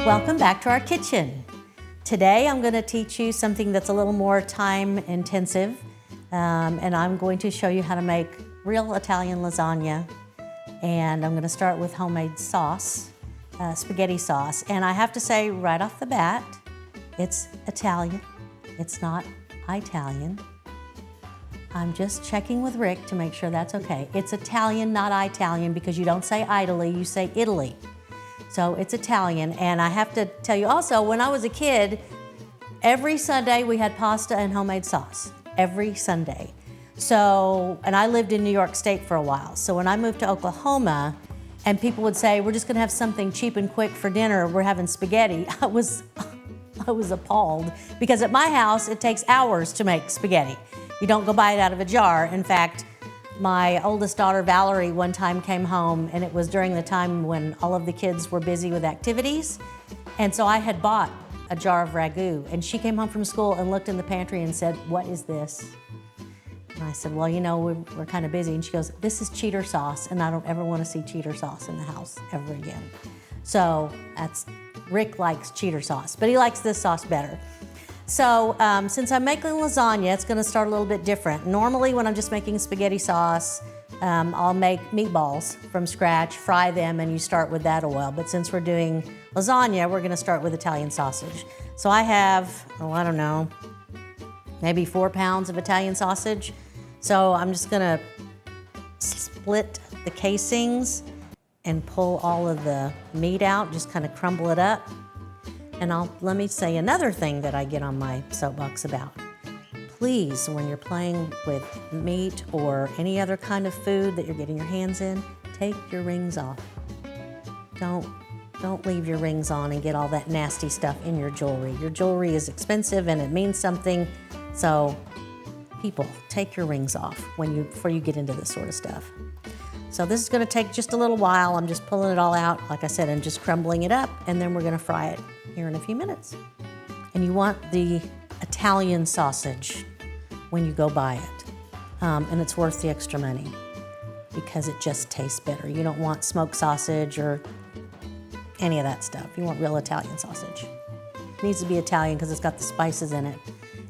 Welcome back to our kitchen. Today I'm going to teach you something that's a little more time intensive, and I'm going to show you how to make real Italian lasagna. And I'm going to start with homemade sauce, spaghetti sauce. And I have to say right off the bat, it's Italian. It's not Italian. I'm just checking with Rick to make sure that's okay. It's Italian, not Italian, because you don't say Italy, you say Italy. So it's Italian. And I have to tell you also, when I was a kid, every Sunday we had pasta and homemade sauce. Every Sunday. So, and I lived in New York State for a while. So when I moved to Oklahoma and people would say, we're just gonna have something cheap and quick for dinner, we're having spaghetti, I was appalled, because at my house, it takes hours to make spaghetti. You don't go buy it out of a jar. In fact, my oldest daughter, Valerie, one time came home, and it was during the time when all of the kids were busy with activities. And so I had bought a jar of ragu, and she came home from school and looked in the pantry and said, "What is this?" And I said, "Well, you know, we're kind of busy." And she goes, "This is cheater sauce, and I don't ever want to see cheater sauce in the house ever again." So Rick likes cheater sauce, but he likes this sauce better. So since I'm making lasagna, it's gonna start a little bit different. Normally when I'm just making spaghetti sauce, I'll make meatballs from scratch, fry them, and you start with that oil. But since we're doing lasagna, we're gonna start with Italian sausage. So I have, I don't know, maybe 4 pounds of Italian sausage. So I'm just gonna split the casings and pull all of the meat out, just kind of crumble it up. And let me say another thing that I get on my soapbox about. Please, when you're playing with meat or any other kind of food that you're getting your hands in, take your rings off. Don't leave your rings on and get all that nasty stuff in your jewelry. Your jewelry is expensive and it means something. So people, take your rings off before you get into this sort of stuff. So this is gonna take just a little while. I'm just pulling it all out, like I said, and just crumbling it up, and then we're gonna fry it here in a few minutes. And you want the Italian sausage when you go buy it. And it's worth the extra money because it just tastes better. You don't want smoked sausage or any of that stuff. You want real Italian sausage. It needs to be Italian because it's got the spices in it.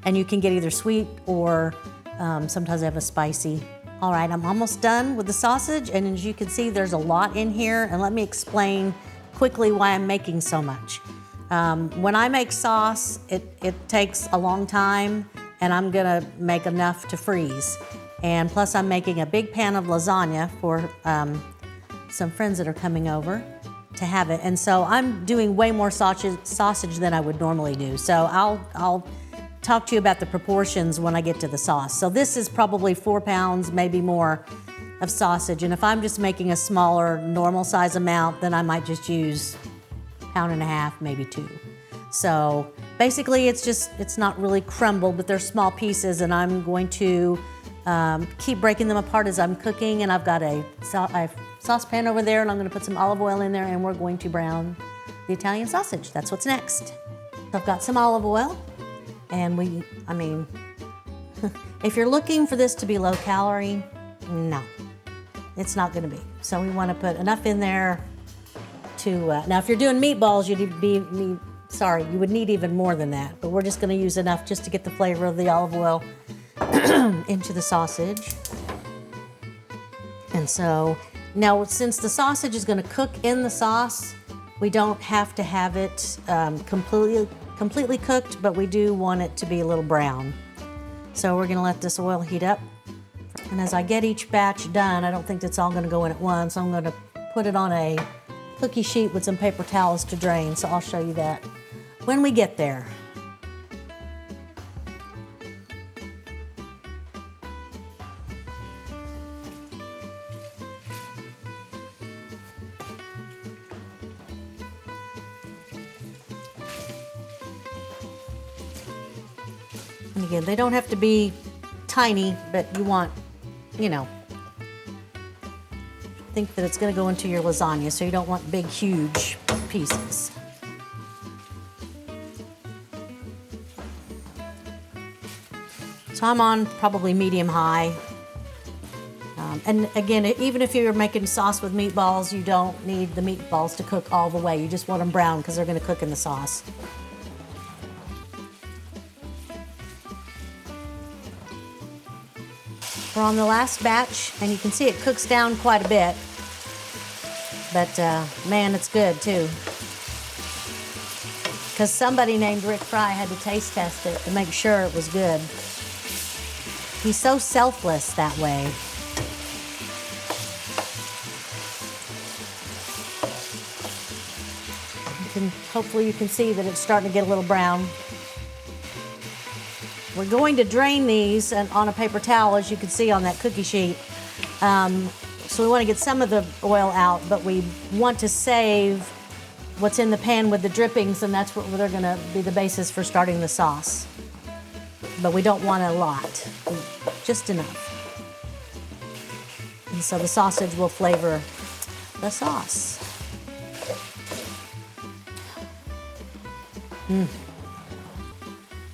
And you can get either sweet or sometimes they have a spicy. All right, I'm almost done with the sausage, and as you can see, there's a lot in here, and let me explain quickly why I'm making so much. When I make sauce, it takes a long time, and I'm gonna make enough to freeze. And plus I'm making a big pan of lasagna for some friends that are coming over to have it. And so I'm doing way more sausage than I would normally do. So I'll talk to you about the proportions when I get to the sauce. So this is probably 4 pounds, maybe more, of sausage. And if I'm just making a smaller, normal size amount, then I might just use 1.5 pounds, maybe 2. So basically it's not really crumbled, but they're small pieces, and I'm going to keep breaking them apart as I'm cooking. And I've got a saucepan over there, and I'm gonna put some olive oil in there, and we're going to brown the Italian sausage. That's what's next. So I've got some olive oil. And if you're looking for this to be low calorie, no, it's not gonna be. So we wanna put enough in there to, now if you're doing meatballs, you would need even more than that, but we're just gonna use enough just to get the flavor of the olive oil into the sausage. And so, now since the sausage is gonna cook in the sauce, we don't have to have it completely cooked, but we do want it to be a little brown. So we're gonna let this oil heat up. And as I get each batch done, I don't think it's all gonna go in at once. I'm gonna put it on a cookie sheet with some paper towels to drain, so I'll show you that when we get there. And again, they don't have to be tiny, but you want, think that it's gonna go into your lasagna, so you don't want big, huge pieces. So I'm on probably medium high. And again, even if you're making sauce with meatballs, you don't need the meatballs to cook all the way. You just want them brown because they're going to cook in the sauce. We're on the last batch, and you can see it cooks down quite a bit. But man, it's good too. Because somebody named Rick Fry had to taste test it to make sure it was good. He's so selfless that way. Hopefully you can see that it's starting to get a little brown. We're going to drain these on a paper towel, as you can see on that cookie sheet. So we want to get some of the oil out, but we want to save what's in the pan with the drippings, and that's what they're going to be the basis for starting the sauce. But we don't want a lot, just enough. And so the sausage will flavor the sauce.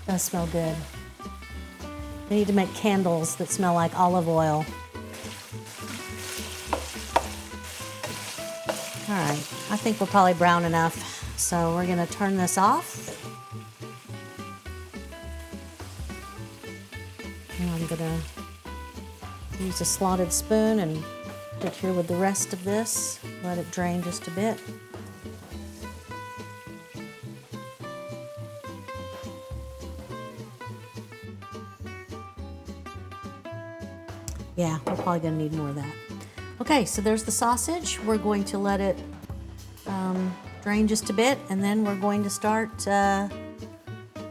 Does smell good. We need to make candles that smell like olive oil. All right, I think we're probably brown enough. So we're gonna turn this off. And I'm gonna use a slotted spoon and put it here with the rest of this. Let it drain just a bit. Yeah, we're probably gonna need more of that. Okay, so there's the sausage. We're going to let it drain just a bit, and then we're going to start the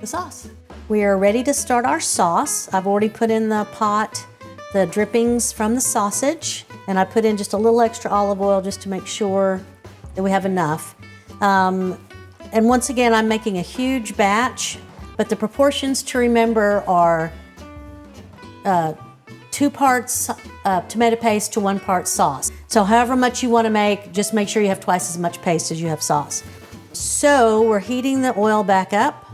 sauce. We are ready to start our sauce. I've already put in the pot the drippings from the sausage, and I put in just a little extra olive oil just to make sure that we have enough. And once again, I'm making a huge batch, but the proportions to remember are 2 parts tomato paste to 1 part sauce. So however much you want to make, just make sure you have twice as much paste as you have sauce. So we're heating the oil back up,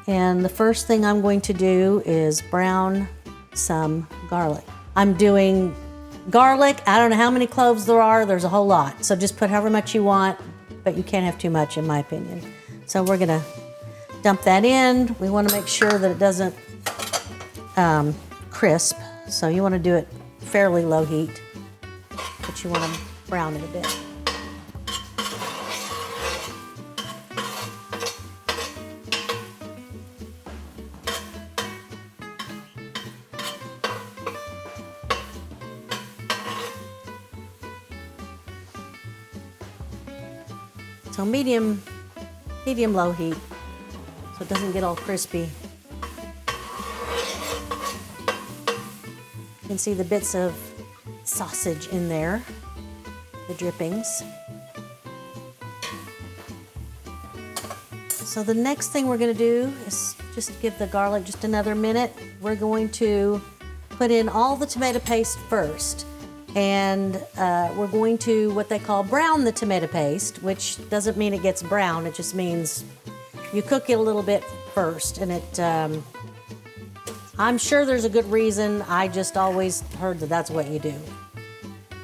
and the first thing I'm going to do is brown some garlic. I'm doing garlic. I don't know how many cloves there are. There's a whole lot. So just put however much you want, but you can't have too much in my opinion. So we're gonna dump that in. We want to make sure that it doesn't crisp. So you want to do it fairly low heat, but you want to brown it a bit. So medium low heat, so it doesn't get all crispy. You can see the bits of sausage in there, the drippings. So the next thing we're going to do is just give the garlic just another minute. We're going to put in all the tomato paste first, and we're going to what they call brown the tomato paste, which doesn't mean it gets brown. It just means you cook it a little bit first, and it I'm sure there's a good reason. I just always heard that that's what you do.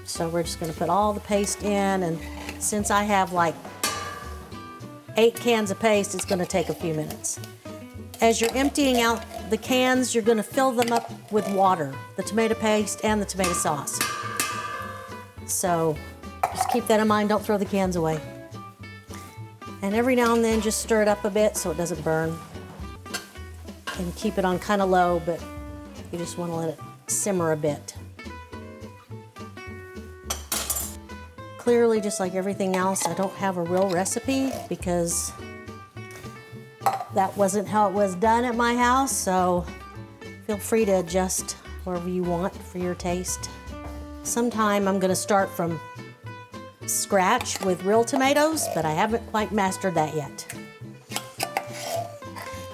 So we're just gonna put all the paste in, and since I have like 8 cans of paste, it's gonna take a few minutes. As you're emptying out the cans, you're gonna fill them up with water, the tomato paste and the tomato sauce. So just keep that in mind, don't throw the cans away. And every now and then just stir it up a bit so it doesn't burn. And keep it on kind of low, but you just want to let it simmer a bit. Clearly, just like everything else, I don't have a real recipe because that wasn't how it was done at my house, so feel free to adjust wherever you want for your taste. Sometime I'm going to start from scratch with real tomatoes, but I haven't quite mastered that yet.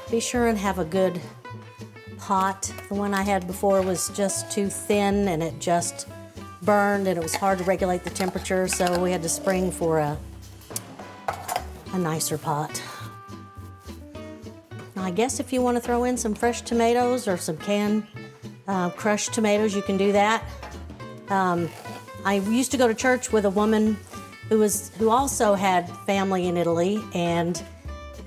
Be sure and have a good pot. The one I had before was just too thin and it just burned, and it was hard to regulate the temperature, so we had to spring for a nicer pot. Now, I guess if you want to throw in some fresh tomatoes or some canned crushed tomatoes, you can do that. I used to go to church with a woman who also had family in Italy, and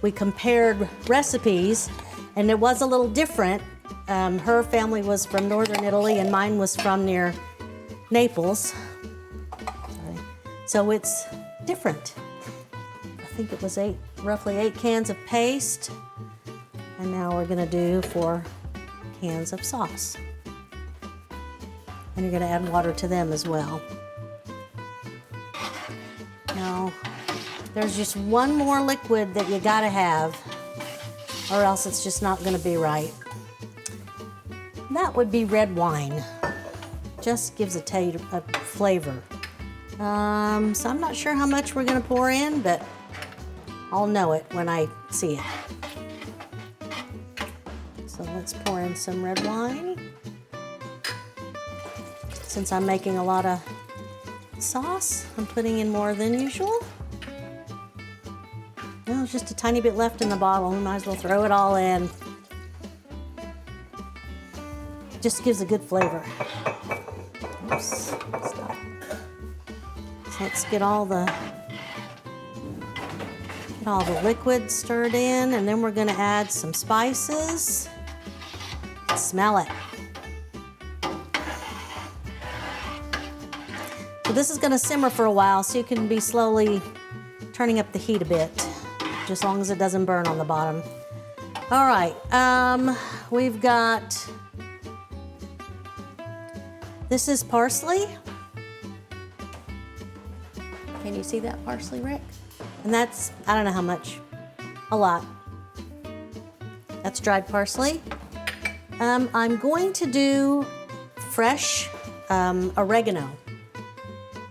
we compared recipes, and it was a little different. Her family was from northern Italy, and mine was from near Naples. Sorry. So it's different. I think it was roughly 8 cans of paste, and now we're gonna do 4 cans of sauce. And you're gonna add water to them as well. Now, there's just one more liquid that you gotta have, or else it's just not gonna be right. That would be red wine. Just gives a flavor. So I'm not sure how much we're gonna pour in, but I'll know it when I see it. So let's pour in some red wine. Since I'm making a lot of sauce, I'm putting in more than usual. Well, there's just a tiny bit left in the bottle. We might as well throw it all in. Just gives a good flavor. Oops, stop. So let's get all the liquid stirred in, and then we're gonna add some spices. Smell it. So this is gonna simmer for a while, so you can be slowly turning up the heat a bit, just as long as it doesn't burn on the bottom. All right, we've got, this is parsley. Can you see that parsley, Rick? And that's, I don't know how much, a lot. That's dried parsley. I'm going to do fresh oregano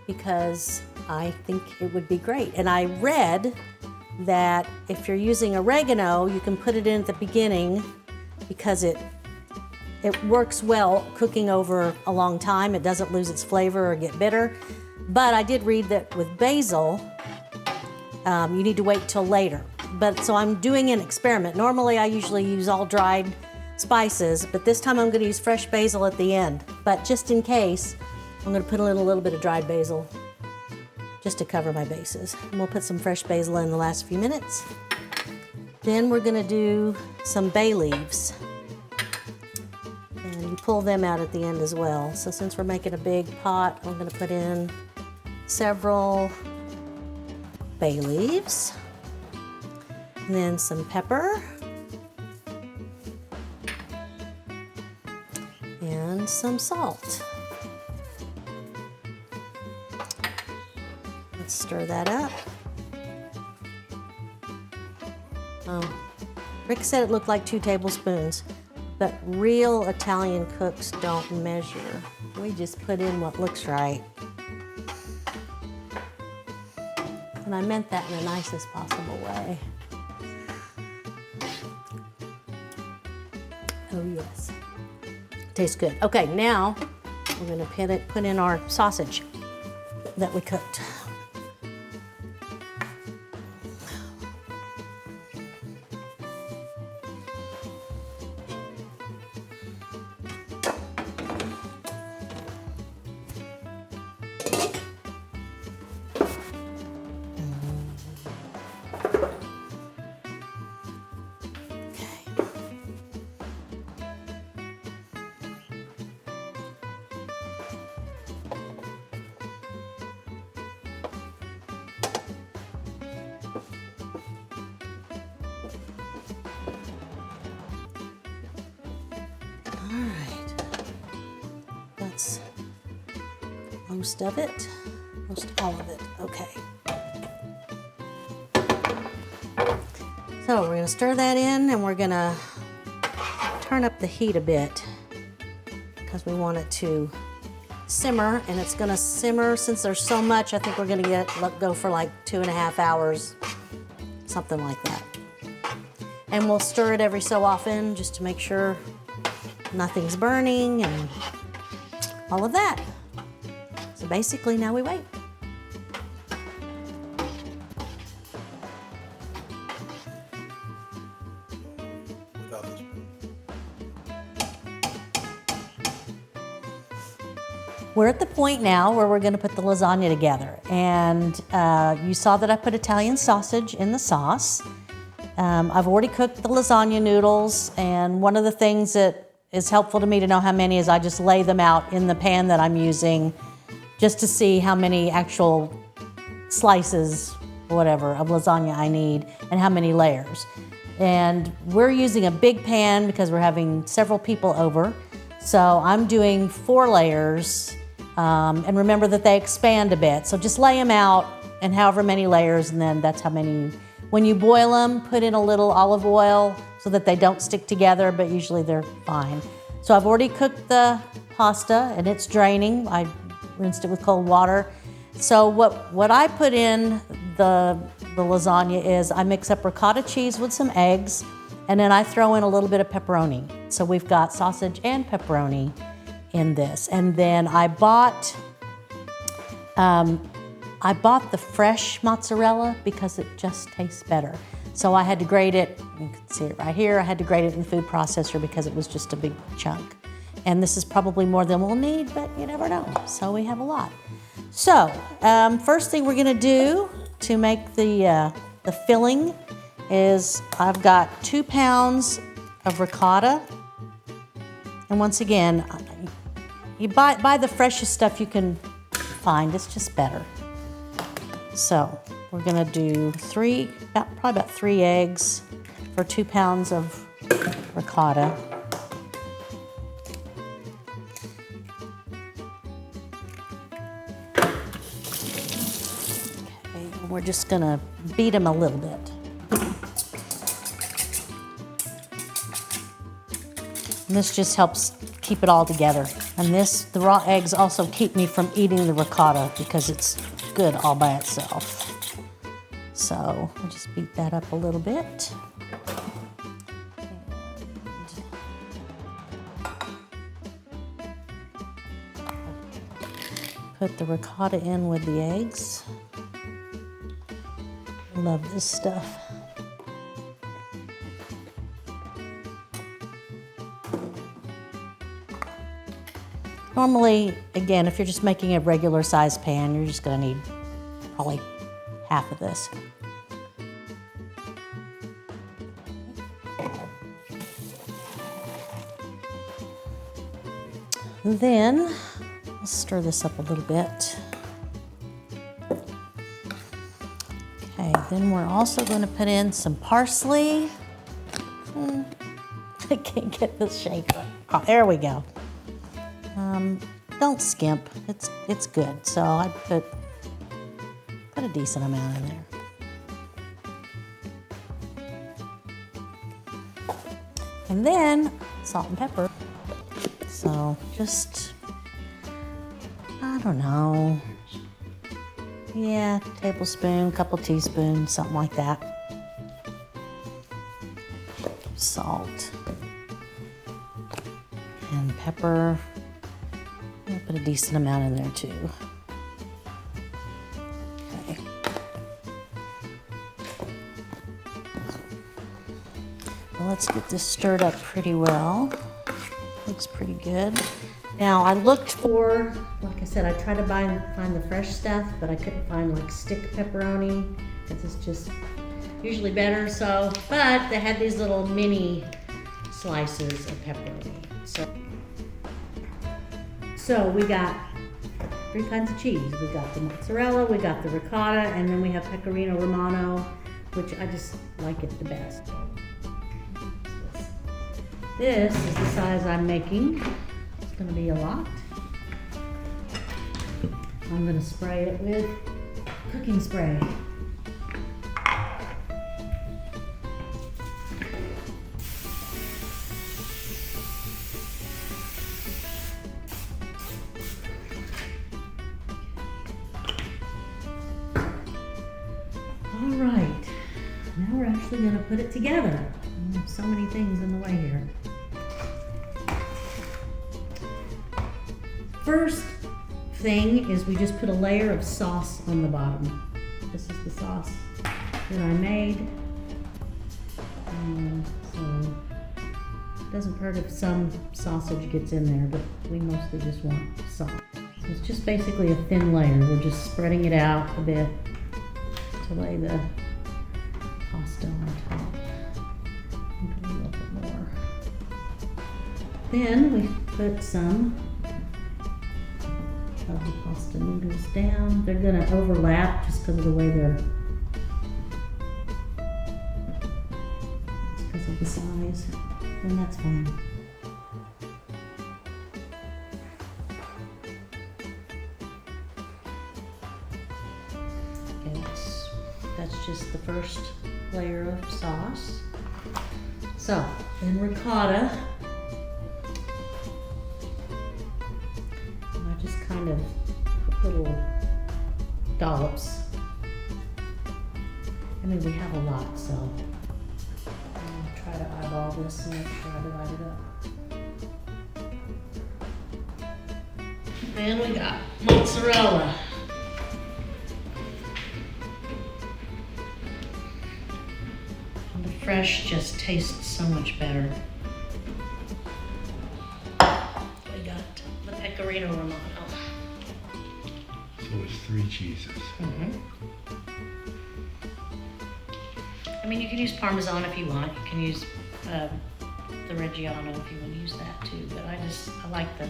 because I think it would be great. And I read that if you're using oregano, you can put it in at the beginning because it works well cooking over a long time. It doesn't lose its flavor or get bitter. But I did read that with basil, you need to wait till later. But so I'm doing an experiment. Normally I usually use all dried spices, but this time I'm gonna use fresh basil at the end. But just in case, I'm gonna put in a little bit of dried basil just to cover my bases. And we'll put some fresh basil in the last few minutes. Then we're gonna do some bay leaves. And you pull them out at the end as well. So since we're making a big pot, I'm gonna put in several bay leaves. And then some pepper. And some salt. Let's stir that up. Oh, Rick said it looked like 2 tablespoons, but real Italian cooks don't measure. We just put in what looks right. And I meant that in the nicest possible way. Oh yes. Tastes good. Okay, now we're gonna put in our sausage that we cooked. That's most of it, most all of it. Okay. So we're gonna stir that in, and we're gonna turn up the heat a bit because we want it to simmer, and it's gonna simmer. Since there's so much, I think we're gonna let go for like 2.5 hours, something like that. And we'll stir it every so often just to make sure nothing's burning and all of that. So basically now we wait. We're at the point now where we're gonna put the lasagna together. And you saw that I put Italian sausage in the sauce. I've already cooked the lasagna noodles, and one of the things that is helpful to me to know how many is I just lay them out in the pan that I'm using just to see how many actual slices, whatever, of lasagna I need and how many layers. And we're using a big pan because we're having several people over. So I'm doing 4 layers, and remember that they expand a bit. So just lay them out and however many layers, and then that's how many. When you boil them, put in a little olive oil so that they don't stick together, but usually they're fine. So I've already cooked the pasta and it's draining. I rinsed it with cold water. So what I put in the lasagna is I mix up ricotta cheese with some eggs, and then I throw in a little bit of pepperoni. So we've got sausage and pepperoni in this. And then I bought the fresh mozzarella because it just tastes better. So I had to grate it, you can see it right here, I had to grate it in the food processor because it was just a big chunk. And this is probably more than we'll need, but you never know. So we have a lot. So first thing we're gonna do to make the filling is I've got 2 pounds of ricotta. And once again, you buy the freshest stuff you can find, it's just better. So we're gonna do probably about 3 eggs for 2 pounds of ricotta. Okay, and we're just gonna beat them a little bit. And this just helps keep it all together. And the raw eggs also keep me from eating the ricotta because it's good all by itself. So we'll just beat that up a little bit. And put the ricotta in with the eggs. Love this stuff. Normally, again, if you're just making a regular sized pan, you're just gonna need probably half of this. Then, I'll stir this up a little bit. Okay, then we're also gonna put in some parsley. I can't get this shaker. Oh, there we go. Don't skimp, it's good. So I put a decent amount in there. And then salt and pepper. So just, I don't know, yeah, tablespoon, couple teaspoons, something like that. Salt and pepper. I'll put a decent amount in there too. Okay. Well, let's get this stirred up pretty well. Looks pretty good. Now I looked for, like I said, I tried to find the fresh stuff, but I couldn't find like stick pepperoni. This is just usually better. So, but they had these little mini slices of pepperoni. So we got 3 kinds of cheese. We got the mozzarella, we got the ricotta, and then we have pecorino romano, which I just like it the best. This is the size I'm making. It's gonna be a lot. I'm gonna spray it with cooking spray. All right, now we're actually gonna put it together. So many things in the way here. First thing is we just put a layer of sauce on the bottom. This is the sauce that I made. So it doesn't hurt if some sausage gets in there, but we mostly just want sauce. It's just basically a thin layer. We're just spreading it out a bit to lay the pasta on top. And put a little bit more. Then we put some of the pasta noodles down. They're gonna overlap just because of the way they're, because of the size, and that's fine. Okay, that's just the first layer of sauce. So, then ricotta. Just kind of put little dollops. I mean, we have a lot, so I'll try to eyeball this and make sure I divide it up. Then we got mozzarella. And the fresh just tastes so much better. Pecorino Romano. So it's 3 cheeses. I mean, you can use Parmesan if you want. You can use the Reggiano if you want to use that too. But I like the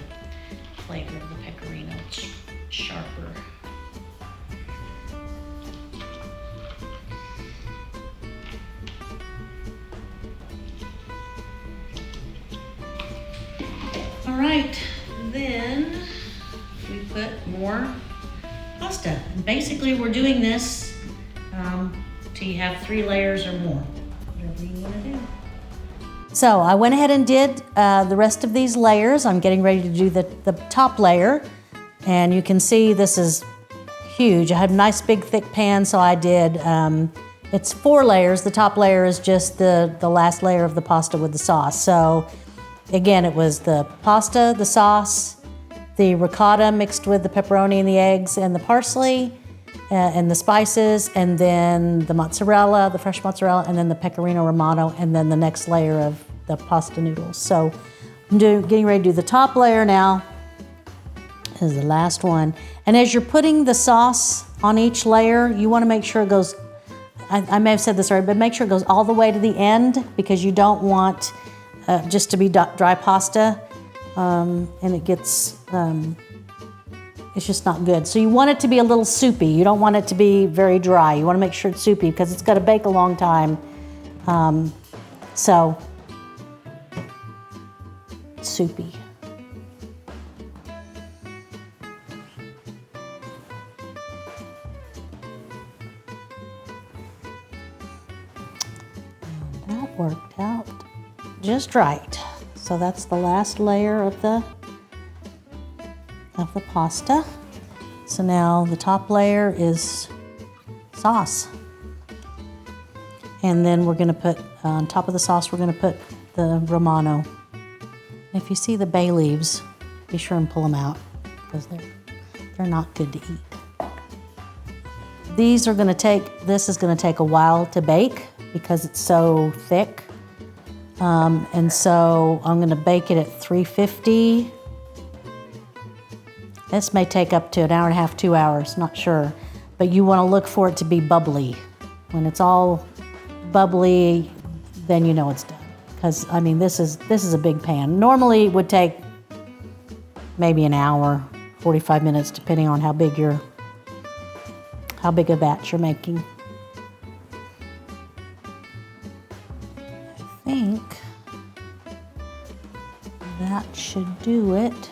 flavor of the Pecorino. It's sharper. All right. Then we put more pasta. And basically we're doing this till you have 3 layers or more, whatever you want to do. So I went ahead and did the rest of these layers. I'm getting ready to do the top layer. And you can see this is huge. I had a nice big thick pan, so I did, it's 4 layers. The top layer is just the last layer of the pasta with the sauce. So again, it was the pasta, the sauce, the ricotta mixed with the pepperoni and the eggs and the parsley and the spices, and then the mozzarella, the fresh mozzarella, and then the pecorino romano, and then the next layer of the pasta noodles. So I'm getting ready to do the top layer now. This is the last one. And as you're putting the sauce on each layer, you want to make sure it goes, I may have said this already, but make sure it goes all the way to the end, because you don't want just to be dry pasta, and it gets, it's just not good. So you want it to be a little soupy. You don't want it to be very dry. You want to make sure it's soupy because it's got to bake a long time. So, soupy. And that worked out just right. So that's the last layer of the pasta. So now the top layer is sauce. And then we're gonna put, on top of the sauce, we're gonna put the Romano. And if you see the bay leaves, be sure and pull them out, because they're not good to eat. This is gonna take a while to bake because it's so thick. And so I'm gonna bake it at 350. This may take up to 1.5 hours, 2 hours, not sure. But you wanna look for it to be bubbly. When it's all bubbly, then you know it's done. Because I mean, this is a big pan. Normally it would take maybe an hour, 45 minutes, depending on how big a batch you're making. I think that should do it.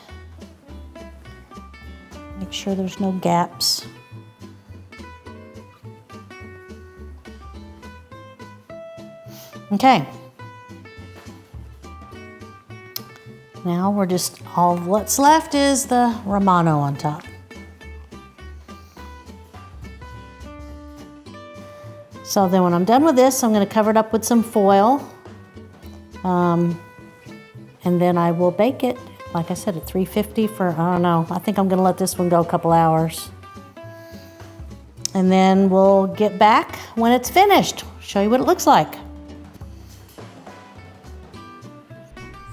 Make sure there's no gaps. Okay. Now we're just, all what's left is the Romano on top. So then when I'm done with this, I'm gonna cover it up with some foil. And then I will bake it, like I said, at 350 for, I don't know, I think I'm gonna let this one go a couple hours. And then we'll get back when it's finished, show you what it looks like.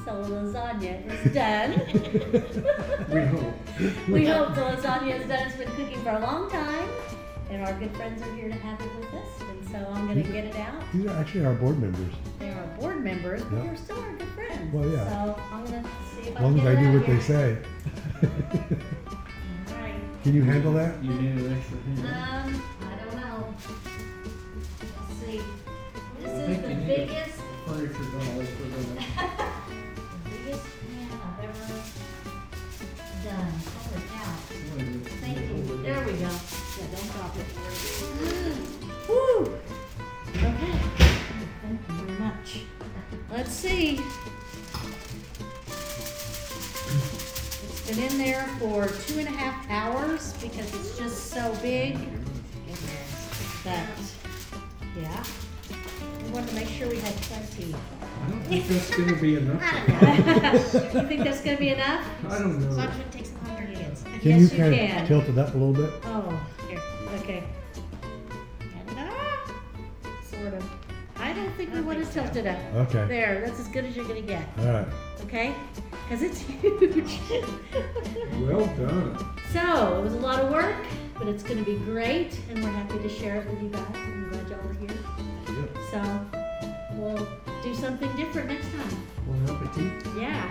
So lasagna is done. We hope. We hope the lasagna is done. It's been cooking for a long time, and our good friends are here to have it with us. And so I'm going to get it out. These are actually our board members. They are board members, but Yeah. they're still our good friends. Well, yeah. So I'm going to see if As long I as can I get it do out what they here. say. All right. Can you handle that? You need an extra hand. I don't know. Let's see. This I is think the you need biggest, Furniture dollars for them. the biggest pan I've ever done. Holy cow. Thank you. There we go. Yeah, don't drop it. Woo! Okay. Thank you very much. Let's see. It's been in there for 2.5 hours because it's just so big that, yeah. We wanted to make sure we had plenty. I don't think that's gonna be enough. I don't know. You think that's gonna be enough? I don't As long know. as it takes 100 hands. Can Yes, you you kind can. of tilt it up a little bit? Oh, here, okay. Ta-da! Sort of. I don't think we want to tilt it up. Okay. There, that's as good as you're gonna get, All right. okay? Because it's huge. Well done. So, it was a lot of work, but it's gonna be great, and we're happy to share it with you guys. I'm glad y'all are here. Yep. So, we'll do something different next time. Bon appetit. Yeah.